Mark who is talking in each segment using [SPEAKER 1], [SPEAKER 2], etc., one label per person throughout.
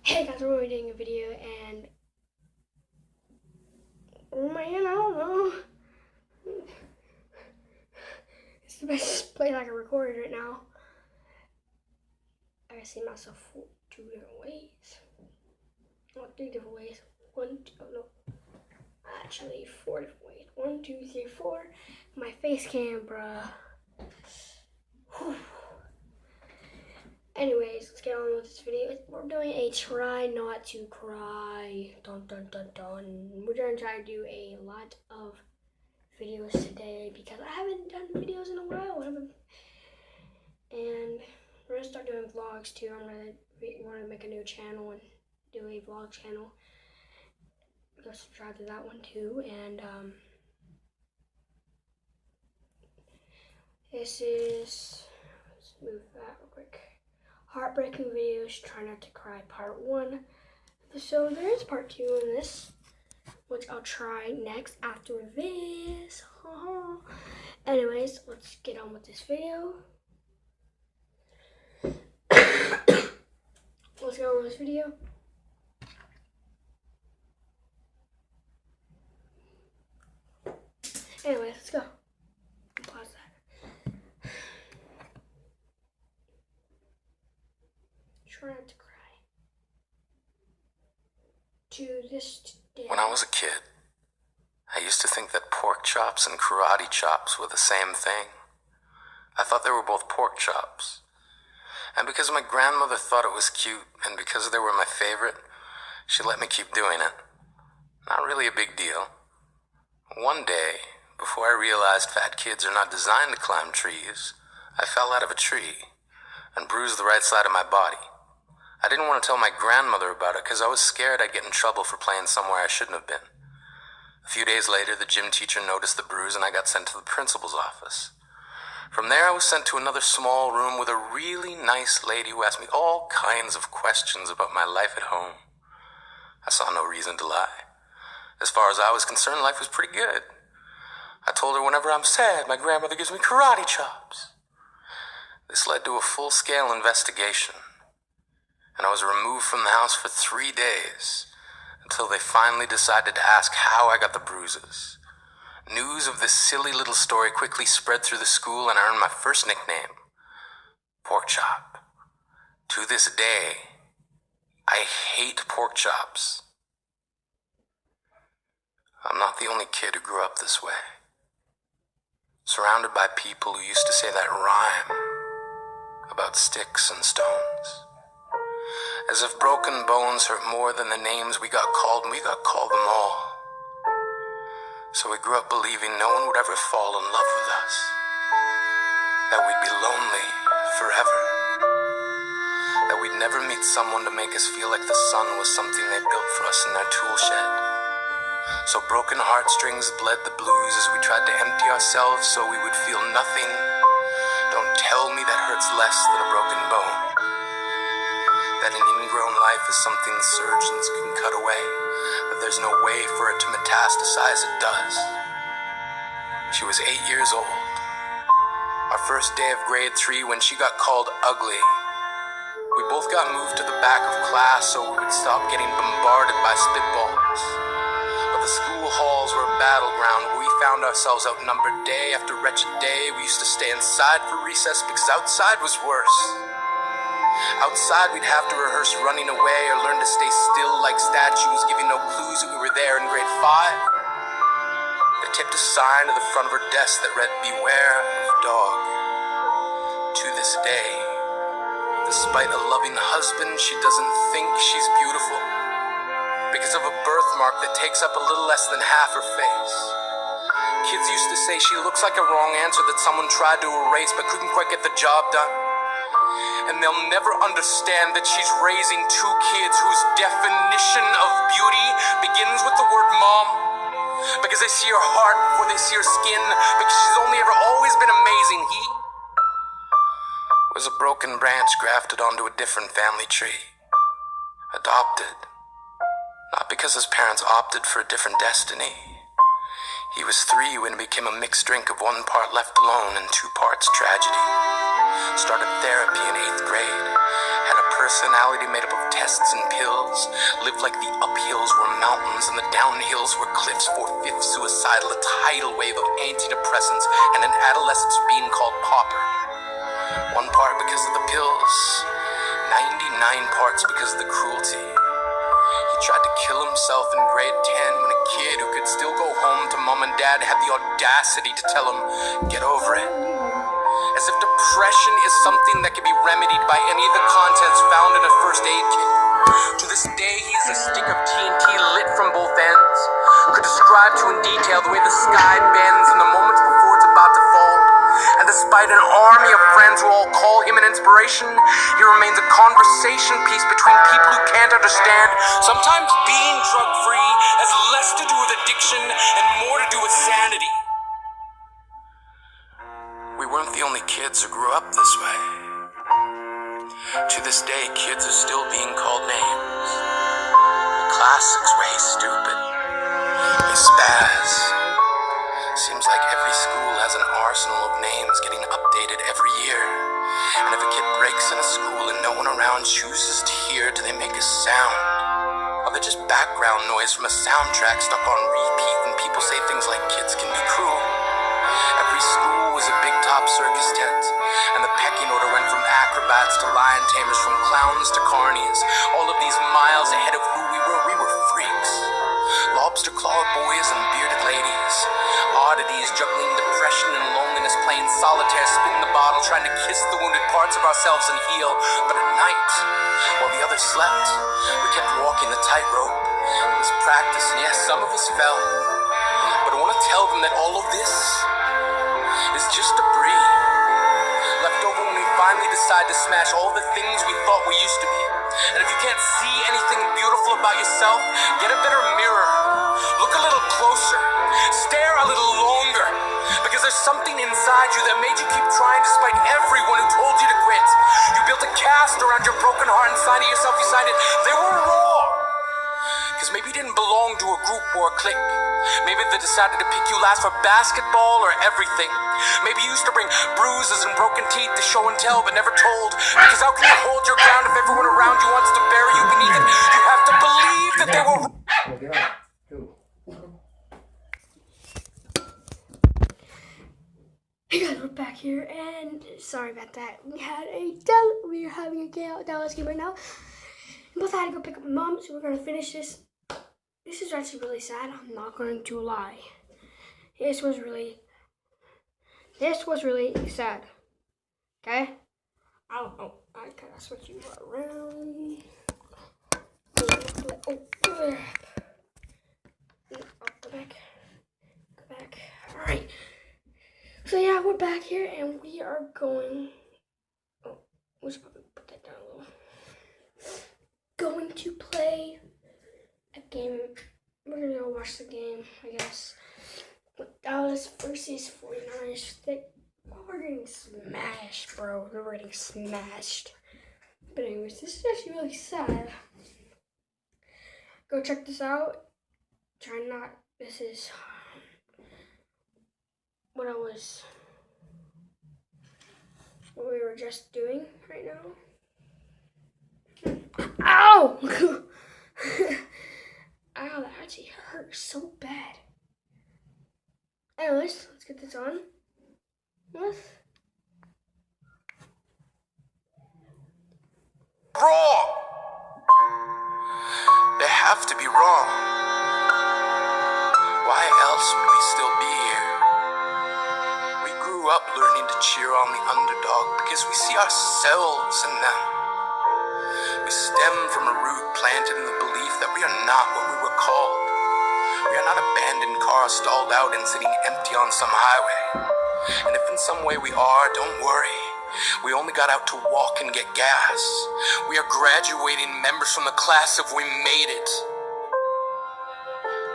[SPEAKER 1] Hey guys, we're doing a video and oh man, I don't know. It's the best place I can record right now. I see myself two different ways. Well, three different ways. Actually 4 different ways. 1, 2, 3, 4. My face cam, bruh. Whew. Anyways, let's get on with this video. We're doing a try not to cry. Dun dun dun dun. We're gonna try to do a lot of videos today because I haven't done videos in a while. And we're gonna start doing vlogs too. I'm gonna make a new channel and do a vlog channel. Go subscribe to that one too. And this is, let's move that real quick. Heartbreaking videos, try not to cry, part 1. So there is part 2 in this, which I'll try next after this. Anyways, let's get on with this video. Let's get on with this video. Anyways, let's go. Pause that. Try not to cry. To this day.
[SPEAKER 2] When I was a kid, I used to think that pork chops and karate chops were the same thing. I thought they were both pork chops. And because my grandmother thought it was cute, and because they were my favorite, she let me keep doing it. Not really a big deal. One day, before I realized fat kids are not designed to climb trees, I fell out of a tree and bruised the right side of my body. I didn't want to tell my grandmother about it because I was scared I'd get in trouble for playing somewhere I shouldn't have been. A few days later, the gym teacher noticed the bruise and I got sent to the principal's office. From there, I was sent to another small room with a really nice lady who asked me all kinds of questions about my life at home. I saw no reason to lie. As far as I was concerned, life was pretty good. I told her whenever I'm sad, my grandmother gives me karate chops. This led to a full-scale investigation, and I was removed from the house for 3 days until they finally decided to ask how I got the bruises. News of this silly little story quickly spread through the school, and I earned my first nickname, Pork Chop. To this day, I hate pork chops. I'm not the only kid who grew up this way. Surrounded by people who used to say that rhyme about sticks and stones. As if broken bones hurt more than the names we got called, and we got called them all. So we grew up believing no one would ever fall in love with us. That we'd be lonely forever. That we'd never meet someone to make us feel like the sun was something they built for us in their tool shed. So broken heartstrings bled the blues as we tried to empty ourselves so we would feel nothing. Don't tell me that hurts less than a broken bone. That an ingrown life is something surgeons can cut away, that there's no way for it to metastasize, it does. She was 8 years old. Our first day of grade 3 when she got called ugly. We both got moved to the back of class so we would stop getting bombarded by spitballs. But the school halls were a battleground where we found ourselves outnumbered day after wretched day. We used to stay inside for recess because outside was worse. Outside we'd have to rehearse running away or learn to stay still like statues, giving no clues that we were there in grade 5. They tipped a sign to the front of her desk that read, "Beware of dog." To this day, despite a loving husband, she doesn't think she's beautiful because of a birthmark that takes up a little less than half her face. Kids used to say she looks like a wrong answer that someone tried to erase but couldn't quite get the job done. And they'll never understand that she's raising 2 kids whose definition of beauty begins with the word mom. Because they see her heart before they see her skin. Because she's only ever always been amazing. He was a broken branch grafted onto a different family tree. Adopted. Not because his parents opted for a different destiny. He was 3 when it became a mixed drink of 1 part left alone and 2 parts tragedy. Started therapy in 8th grade. Had a personality made up of tests and pills. Lived like the uphills were mountains and the downhills were cliffs. 4/5 suicidal, a tidal wave of antidepressants, and an adolescence being called pauper. One part because of the pills, 99 parts because of the cruelty. He tried to kill himself in grade 10 when a kid who could still go home to mom and dad had the audacity to tell him, get over it. As if depression is something that can be remedied by any of the contents found in a first aid kit. To this day, he's a stick of TNT lit from both ends. Could describe to in detail the way the sky bends in the moments before it's about to fall. And despite an army of friends who all call him an inspiration, he remains a conversation piece between people who can't understand. Sometimes being drug-free has less to do with addiction and more to do with sanity. We weren't the only kids who grew up this way. To this day, kids are still being called names. The classics, Ray Stupid, Ray Spaz. Seems like every school has an arsenal of names getting updated every year. And if a kid breaks in a school and no one around chooses to hear, do they make a sound? Or they're just background noise from a soundtrack stuck on repeat when people say things like kids can be cruel? Every school was a big top circus tent, and the pecking order went from acrobats to lion tamers, from clowns to carnies. All of these miles ahead of who we were freaks. Lobster claw boys and bearded ladies. Oddities juggling depression and loneliness, playing solitaire, spinning the bottle, trying to kiss the wounded parts of ourselves and heal. But at night, while the others slept, we kept walking the tightrope. It was practice, and yes, some of us fell. But I want to tell them that all of this is just debris left over when we finally decide to smash all the things we thought we used to be. And if you can't see anything beautiful about yourself, get a better mirror. Look a little closer. Stare a little longer. Because there's something inside you that made you keep trying despite everyone who told you to quit. You built a cast around your broken heart inside of yourself. You decided they were wrong. Because maybe you didn't belong to a group or a clique. Maybe they decided to pick you last for basketball or everything. Maybe you used to bring bruises and broken teeth to show and tell but never told. Because how can you hold your ground if everyone around you wants to bury you beneath it? You have to believe that they were wrong.
[SPEAKER 1] Hey guys, we're back here, and sorry about that. We are having a Dallas game right now. Both had to go pick up my mom, so we're gonna finish this. This is actually really sad. I'm not going to lie. This was really sad. Okay? I gotta switch you around. Oh, go back. All right. So yeah, we're back here, and we are going. Oh, we should probably put that down a little. Going to play a game. We're gonna go watch the game, I guess. Dallas versus 49ers. We're getting smashed, bro. We're getting smashed. But anyways, this is actually really sad. Go check this out. This is what we were just doing right now. Ow! Ow, that actually hurt so bad. Anyways, let's get this on.
[SPEAKER 2] Wrong! They have to be wrong. Why else would we still be here? We grew up learning to cheer on the underdog because we see ourselves in them. We stem from a root planted in the belief that we are not what we were called. We are not abandoned cars stalled out and sitting empty on some highway. And if in some way we are, don't worry. We only got out to walk and get gas. We are graduating members from the class of We Made It.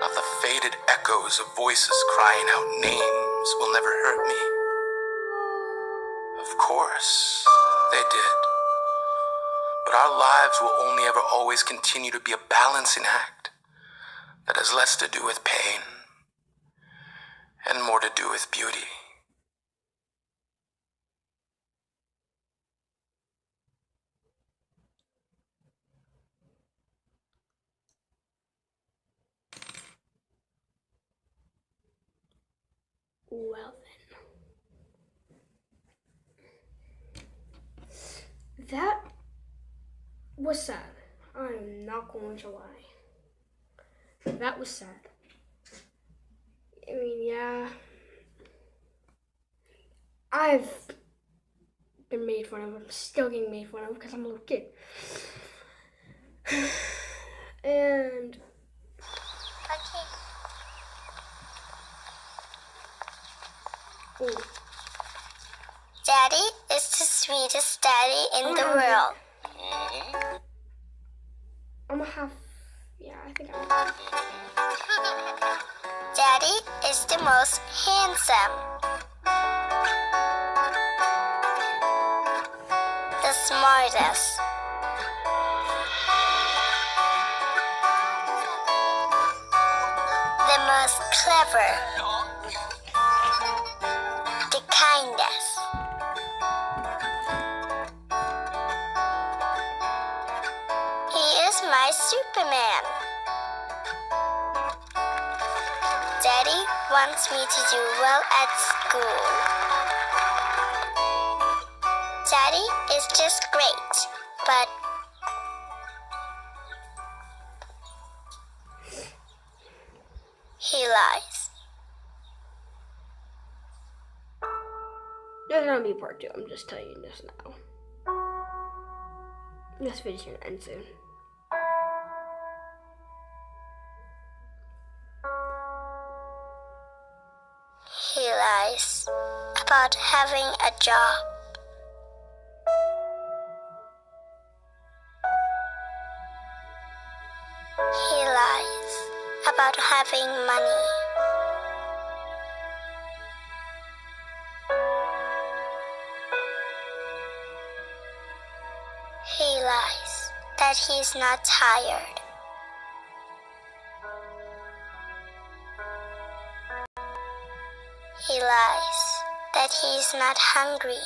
[SPEAKER 2] Not the faded echoes of voices crying out names will never hurt me. Of course, they did. But our lives will only ever always continue to be a balancing act that has less to do with pain and more to do with beauty.
[SPEAKER 1] Well then. That was sad. I am not going to lie. That was sad. I mean, yeah. I've been made fun of. I'm still getting made fun of because I'm a little kid. And
[SPEAKER 3] Okay.
[SPEAKER 1] oh,
[SPEAKER 3] Daddy is the sweetest daddy in the world.
[SPEAKER 1] I'm gonna have, yeah, I think I'm.
[SPEAKER 3] Daddy is the most handsome. The smartest. The most clever. The kindest. He is my Superman. Daddy wants me to do well at school. Daddy is just great, but he lies.
[SPEAKER 1] There's gonna be part 2. I'm just telling you this now. This video's gonna end soon.
[SPEAKER 3] He lies about having a job. He lies about having money. He lies that he's not tired. He lies that he's not hungry.